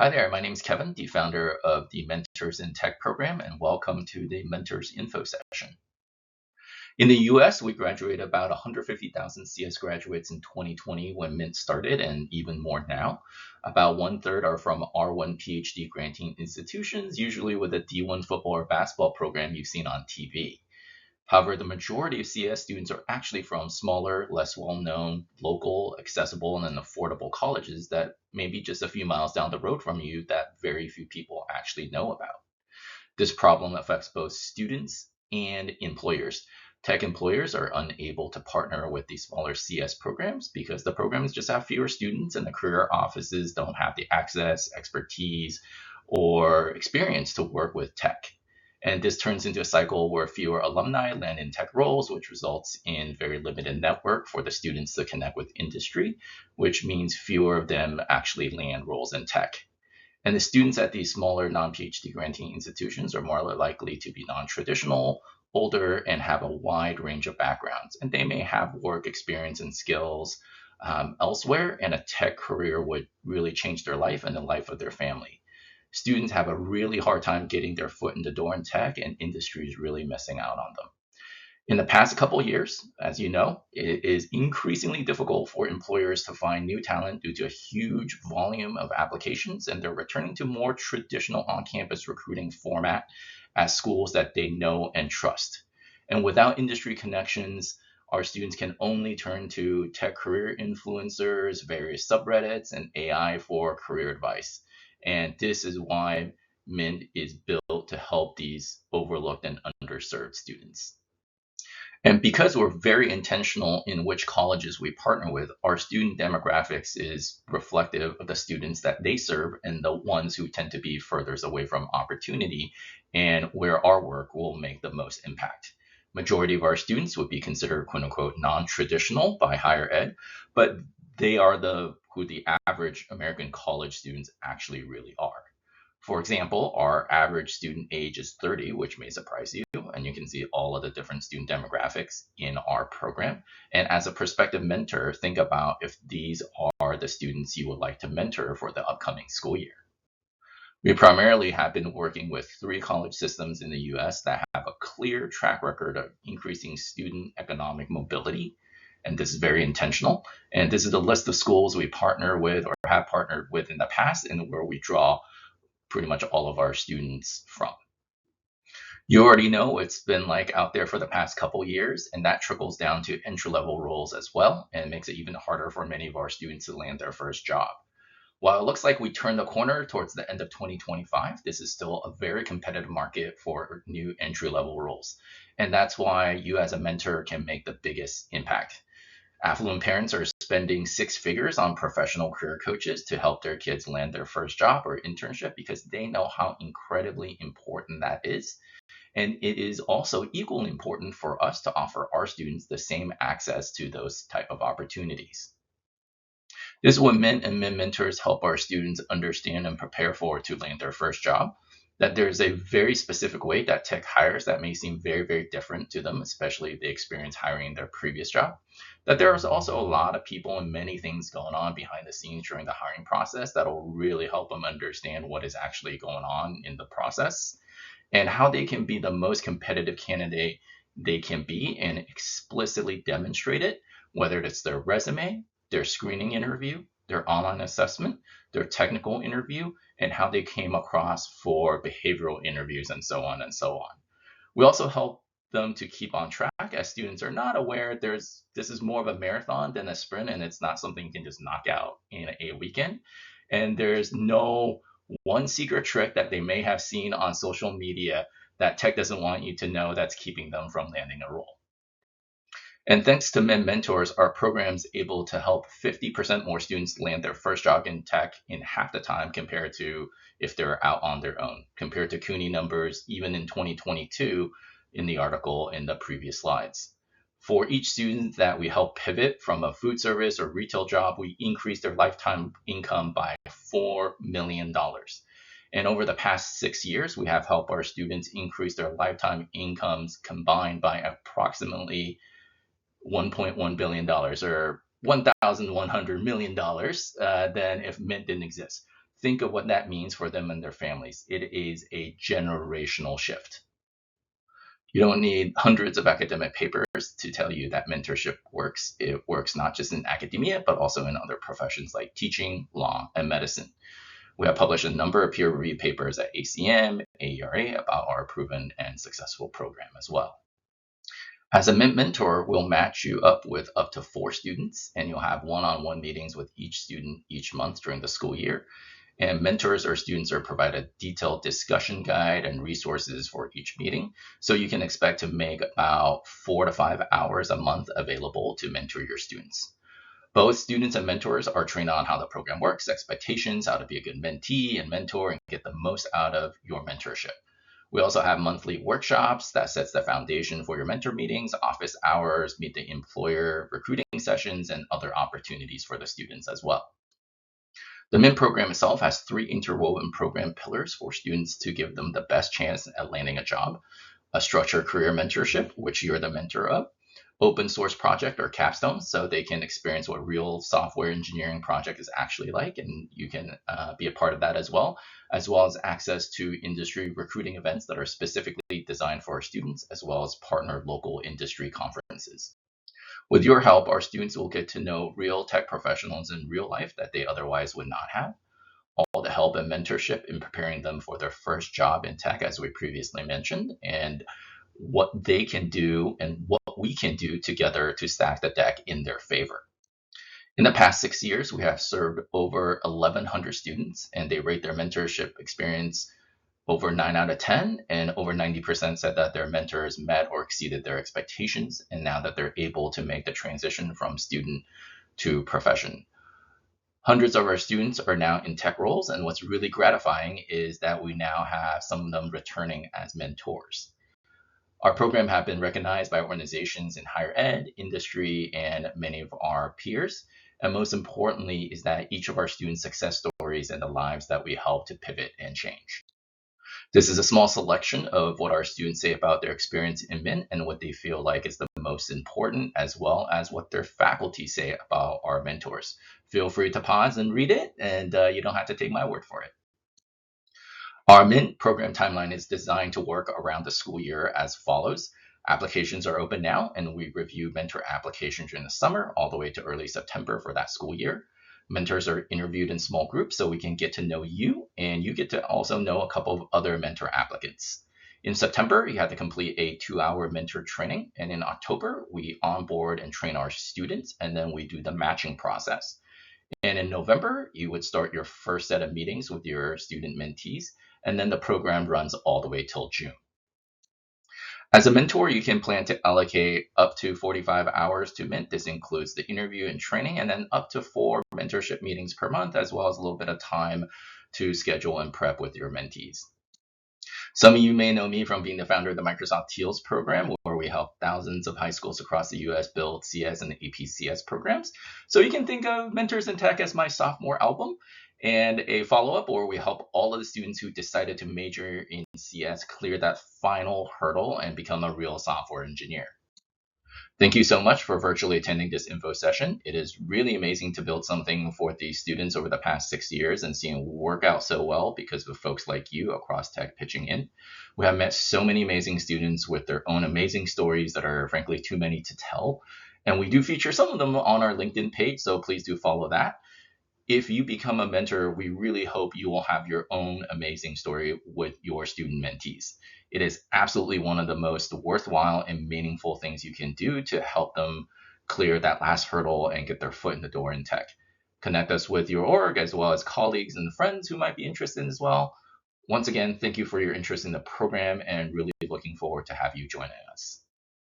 Hi there, my name is Kevin, the founder of the Mentors in Tech program, and welcome to the Mentors Info session. In the US, we graduated about 150,000 CS graduates in 2020 when Mint started, and even more now. About one third are from R1 PhD granting institutions, usually with a D1 football or basketball program you've seen on TV. However, the majority of CS students are actually from smaller, less well-known, local, accessible, and affordable colleges that may be just a few miles down the road from you that very few people actually know about. This problem affects both students and employers. Tech employers are unable to partner with these smaller CS programs because the programs just have fewer students and the career offices don't have the access, expertise, or experience to work with tech. And this turns into a cycle where fewer alumni land in tech roles, which results in very limited network for the students to connect with industry, which means fewer of them actually land roles in tech. And the students at these smaller non-PhD granting institutions are more likely to be non-traditional, older, and have a wide range of backgrounds. And they may have work experience and skills elsewhere, and a tech career would really change their life and the life of their family. Students have a really hard time getting their foot in the door in tech, and industry is really missing out on them. In the past couple of years, as you know, it is increasingly difficult for employers to find new talent due to a huge volume of applications, and they're returning to more traditional on-campus recruiting format at schools that they know and trust. And without industry connections, our students can only turn to tech career influencers, various subreddits, and AI for career advice. And this is why Mint is built to help these overlooked and underserved students. And because we're very intentional in which colleges we partner with, our student demographics is reflective of the students that they serve and the ones who tend to be furthest away from opportunity and where our work will make the most impact. Majority of our students would be considered quote unquote non-traditional by higher ed, but they are who the average American college students actually really are. For example, our average student age is 30, which may surprise you, and you can see all of the different student demographics in our program. And as a prospective mentor, think about if these are the students you would like to mentor for the upcoming school year. We primarily have been working with three college systems in the US that have a clear track record of increasing student economic mobility. And this is very intentional. And this is the list of schools we partner with or have partnered with in the past and where we draw pretty much all of our students from. You already know it's been like out there for the past couple years, and that trickles down to entry-level roles as well, and it makes it even harder for many of our students to land their first job. While it looks like we turned the corner towards the end of 2025, this is still a very competitive market for new entry-level roles. And that's why you as a mentor can make the biggest impact. Affluent parents are spending six figures on professional career coaches to help their kids land their first job or internship because they know how incredibly important that is. And it is also equally important for us to offer our students the same access to those type of opportunities. This is what Mint and Mint mentors help our students understand and prepare for to land their first job. That there's a very specific way that tech hires that may seem very, very different to them, especially if they experience hiring their previous job. That there's also a lot of people and many things going on behind the scenes during the hiring process that'll really help them understand what is actually going on in the process and how they can be the most competitive candidate they can be and explicitly demonstrate it, whether it's their resume, their screening interview, their online assessment, their technical interview, and how they came across for behavioral interviews and so on and so on. We also help them to keep on track as students are not aware this is more of a marathon than a sprint and it's not something you can just knock out in a weekend. And there's no one secret trick that they may have seen on social media that tech doesn't want you to know that's keeping them from landing a role. And thanks to Mint Mentors, our program's able to help 50% more students land their first job in tech in half the time compared to if they're out on their own, compared to CUNY numbers even in 2022 in the article in the previous slides. For each student that we help pivot from a food service or retail job, we increase their lifetime income by $4 million. And over the past 6 years, we have helped our students increase their lifetime incomes combined by approximately $1.1 billion or $1,100 million than if Mint didn't exist. think of what that means for them and their families. It is a generational shift. You don't need hundreds of academic papers to tell you that mentorship works. It works not just in academia, but also in other professions like teaching, law, and medicine. We have published a number of peer-reviewed papers at ACM, AERA about our proven and successful program as well. As a mentor, we'll match you up with up to 4 students, and you'll have one-on-one meetings with each student each month during the school year. And mentors or students are provided a detailed discussion guide and resources for each meeting. So you can expect to make about 4 to 5 hours a month available to mentor your students. Both students and mentors are trained on how the program works, expectations, how to be a good mentee and mentor, and get the most out of your mentorship. We also have monthly workshops that sets the foundation for your mentor meetings, office hours, meet the employer recruiting sessions, and other opportunities for the students as well. The MINT program itself has 3 interwoven program pillars for students to give them the best chance at landing a job: a structured career mentorship, which you're the mentor of; open source project or capstone, so they can experience what real software engineering project is actually like, and you can be a part of that as well as access to industry recruiting events that are specifically designed for our students, as well as partner local industry conferences. With your help, our students will get to know real tech professionals in real life that they otherwise would not have. All the help and mentorship in preparing them for their first job in tech, as we previously mentioned, and what they can do and what we can do together to stack the deck in their favor. In the past 6 years, we have served over 1,100 students, and they rate their mentorship experience over 9 out of 10, and over 90% said that their mentors met or exceeded their expectations, and now that they're able to make the transition from student to profession. Hundreds of our students are now in tech roles, and what's really gratifying is that we now have some of them returning as mentors. Our program have been recognized by organizations in higher ed, industry, and many of our peers. And most importantly is that each of our students' success stories and the lives that we help to pivot and change. This is a small selection of what our students say about their experience in MINT and what they feel like is the most important, as well as what their faculty say about our mentors. Feel free to pause and read it, and you don't have to take my word for it. Our MINT program timeline is designed to work around the school year as follows. Applications are open now, and we review mentor applications during the summer all the way to early September for that school year. Mentors are interviewed in small groups so we can get to know you, and you get to also know a couple of other mentor applicants. In September, you have to complete a 2-hour mentor training, and in October, we onboard and train our students, and then we do the matching process. And in November, you would start your first set of meetings with your student mentees, and then the program runs all the way till June. As a mentor, you can plan to allocate up to 45 hours to MINT. This includes the interview and training, and then up to 4 mentorship meetings per month, as well as a little bit of time to schedule and prep with your mentees. Some of you may know me from being the founder of the Microsoft Teals program, where we help thousands of high schools across the US build CS and APCS programs. So you can think of Mentors in Tech as my sophomore album and a follow-up where we help all of the students who decided to major in CS clear that final hurdle and become a real software engineer. Thank you so much for virtually attending this info session. It is really amazing to build something for these students over the past 6 years and seeing it work out so well because of folks like you across tech pitching in. We have met so many amazing students with their own amazing stories that are frankly too many to tell. And we do feature some of them on our LinkedIn page, so please do follow that. If you become a mentor, we really hope you will have your own amazing story with your student mentees. It is absolutely one of the most worthwhile and meaningful things you can do to help them clear that last hurdle and get their foot in the door in tech. Connect us with your org as well as colleagues and friends who might be interested as well. Once again, thank you for your interest in the program and really looking forward to have you joining us.